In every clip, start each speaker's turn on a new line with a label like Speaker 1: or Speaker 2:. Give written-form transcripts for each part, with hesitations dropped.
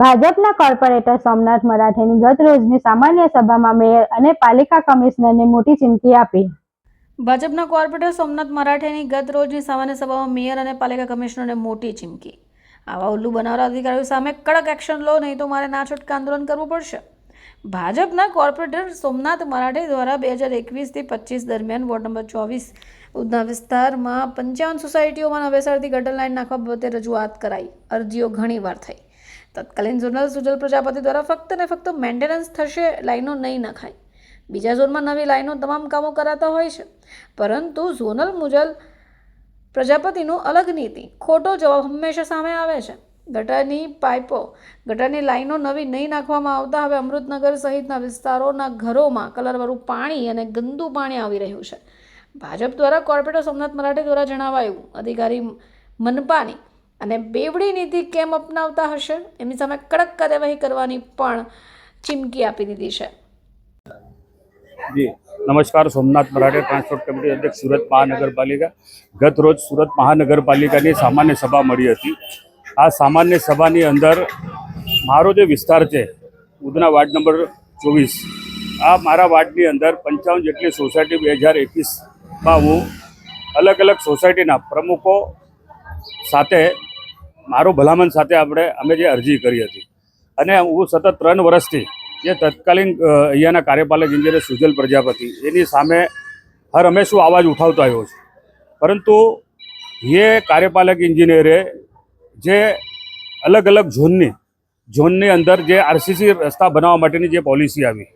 Speaker 1: ભાજપના કોર્પોરેટર સોમનાથ મરાઠેની ગત રોજની સામાન્ય સભામાં મેયર અને પાલિકા કમિશનરને મોટી ચીમકી આપી.
Speaker 2: ભાજપના કોર્પોરેટર સોમનાથ મરાઠેની ગત રોજની સામાન્ય સભામાં મેયર અને પાલિકા કમિશનરને મોટી ચીમકી. આવા ઉલ્લુ બનાવનારા અધિકારીઓ સામે કડક એક્શન લો, નહીં તો મારે ના છૂટકા આંદોલન કરવું પડશે. ભાજપના કોર્પોરેટર સોમનાથ મરાઠે દ્વારા 2021થી 25 દરમિયાન વોર્ડ નંબર 24 ઉધના વિસ્તારમાં 55 સોસાયટીઓમાં નવેસરથી ગટર લાઇન નાખવા બાબતે રજૂઆત કરાઈ. અરજીઓ ઘણીવાર થઈ. તત્કાલીન ઝોનલ સુજલ પ્રજાપતિ દ્વારા ફક્ત ને ફક્ત મેન્ટેનન્સ થશે, લાઈનો નહીં નખાય. બીજા ઝોનમાં નવી લાઈનો તમામ કામો કરાતા હોય છે, પરંતુ ઝોનલ મુજલ પ્રજાપતિનું અલગ નીતિ, ખોટો જવાબ હંમેશા સામે આવે છે. ગટરની પાઇપો, ગટરની લાઈનો નવી નહીં નાખવામાં આવતા હવે અમૃતનગર સહિતના વિસ્તારોના ઘરોમાં કલરવાળું પાણી અને ગંદુ પાણી આવી રહ્યું છે. ભાજપ દ્વારા કોર્પોરેટર સોમનાથ મરાઠે દ્વારા જણાવાયું, અધિકારી મનપાની અને બેવડી નીતિ કેમ અપનાવતા હશે, એમની સામે કડક કાર્યવાહી કરવાની પણ ચીમકી આપી દીધી છે.
Speaker 3: જી નમસ્કાર, સોમનાથ મરાઠે ટ્રાન્સપોર્ટ કમિટી અધ્યક્ષ સુરત મહાનગરપાલિકા. ગત રોજ સુરત મહાનગરપાલિકાની સામાન્ય સભા મળી હતી. આ સામાન્ય સભાની અંદર મારો જે વિસ્તાર છે ઉધના વાર્ડ નંબર 24, આ મારા વાર્ડની અંદર 55 જેટલી સોસાયટી 2021માં હું અલગ અલગ સોસાયટીના પ્રમુખો સાથે મારું ભલામણ સાથે અમે જે અરજી કરી હતી, અને હું સતત 3 વર્ષથી જે તત્કાલીન અહીંયાના કાર્યપાલક ઇન્જિનિયર સુજલ પ્રજાપતિ એની સામે હર હંમેશા અવાજ ઉઠાવતો આવ્યો છે. પરંતુ એ કાર્યપાલક ઇન્જિનિયરે જે અલગ અલગ ઝોનની અંદર જે આરસીસી રસ્તા બનાવવા માટેની જે પોલિસી આવી,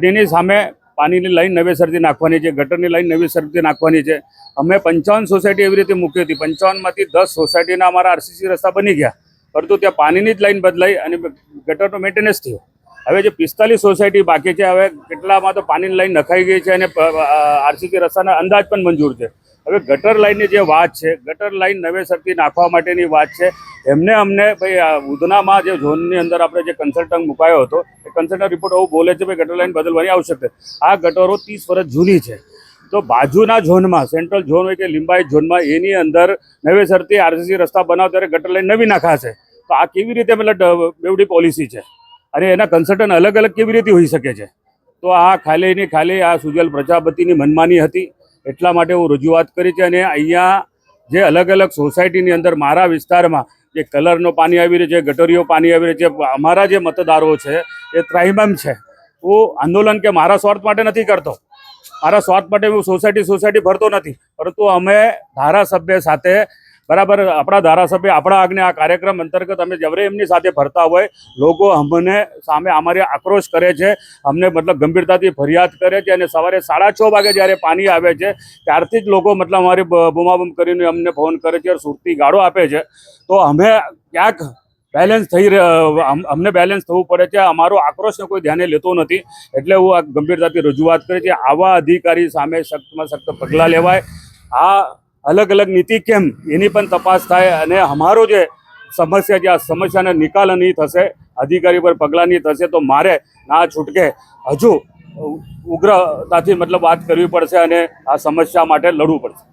Speaker 3: એની સામે પાણીની લાઈન નવેસરથી નાખવાની છે, ગટરની લાઈન નવેસરથી નાખવાની છે. અમે 55 સોસાયટી એવી રીતે મૂકી હતી. 55માંથી 10 સોસાયટીના અમારા આરસીસી રસ્તા બની ગયા, પરંતુ ત્યાં પાણીની જ લાઈન બદલાઈ અને ગટરનો મેન્ટેનન્સ થયો. હવે જે 45 સોસાયટી બાકી છે, હવે કેટલામાં તો પાણીની લાઈન નખાઈ ગઈ છે અને આરસીસી રસ્તાના અંદાજ પણ મંજૂર છે. હવે ગટર લાઈનની જે વાત છે, ગટર લાઈન નવેસરથી નાખવા માટેની વાત છે. અમને ભાઈ ઉધનામાં જે ઝોનની અંદર આપણે જે કન્સલ્ટન્ટ મુકાયો હતો, એ કન્સલ્ટન્ટ રિપોર્ટ એવું બોલે છે ભાઈ ગટર લાઈન બદલવાની આવશ્યકતા. આ ગટરો 30 વર્ષ જૂની છે. તો બાજુના ઝોનમાં, સેન્ટ્રલ ઝોન હોય કે લિંબાયત ઝોનમાં, એની અંદર નવેસરથી આરસીસી રસ્તા બનાવ ત્યારે ગટર લાઈન નવી નાખાશે. તો આ કેવી રીતે મતલબ બેવડી પોલિસી છે, અને એના કન્સલ્ટન્ટ અલગ અલગ કેવી રીતે હોઈ શકે છે? તો આ ખાલી આ સુજલ પ્રજાપતિની મનમાની હતી. એટલા માટે હું રજૂઆત કરી છે. અને અહીંયા જે અલગ અલગ સોસાયટીની અંદર મારા વિસ્તારમાં જે કલરનો પાણી આવી રહ્યું છે, ગટરીઓ પાણી આવી રહ્યું છે, અમારા જે મતદારો છે એ ત્રાહિમામ છે. હું આંદોલન કે મારા સ્વાર્થ માટે નથી કરતો, મારા સ્વાર્થ માટે હું સોસાયટી ભરતો નથી, પરંતુ અમે ધારાસભ્ય સાથે બરાબર, આપણા ધારાસભ્ય આપણા આગને આ કાર્યક્રમ અંતર્ગત અમે જ્યારે એમની સાથે ફરતા હોય, લોકો અમને સામે અમારી આક્રોશ કરે છે, અમને મતલબ ગંભીરતાથી ફરિયાદ કરે છે. અને સવારે 6:30 વાગે જ્યારે પાણી આવે છે ત્યારથી જ લોકો મતલબ અમારી બૂમાબૂમ કરીને અમને ફોન કરે છે, સુરતી ગાળો આપે છે. તો અમે ક્યાંક અમને બેલેન્સ થવું પડે છે. અમારો આક્રોશને કોઈ ધ્યાને લેતો નથી. એટલે હું આ ગંભીરતાથી રજૂઆત કરી છે, આવા અધિકારી સામે સખ્તમાં સખ્ત પગલાં લેવાય. આ અલગ અલગ નીતિ કેમ, એની પણ તપાસ થાય, અને અમારો જે સમસ્યા છે, આ સમસ્યાનો નિકાલ નહીં થશે, અધિકારી પર પગલાં નહીં થશે, તો મારે ના છૂટકે હજુ ઉગ્રતાથી મતલબ વાત કરવી પડશે અને આ સમસ્યા માટે લડવું પડશે.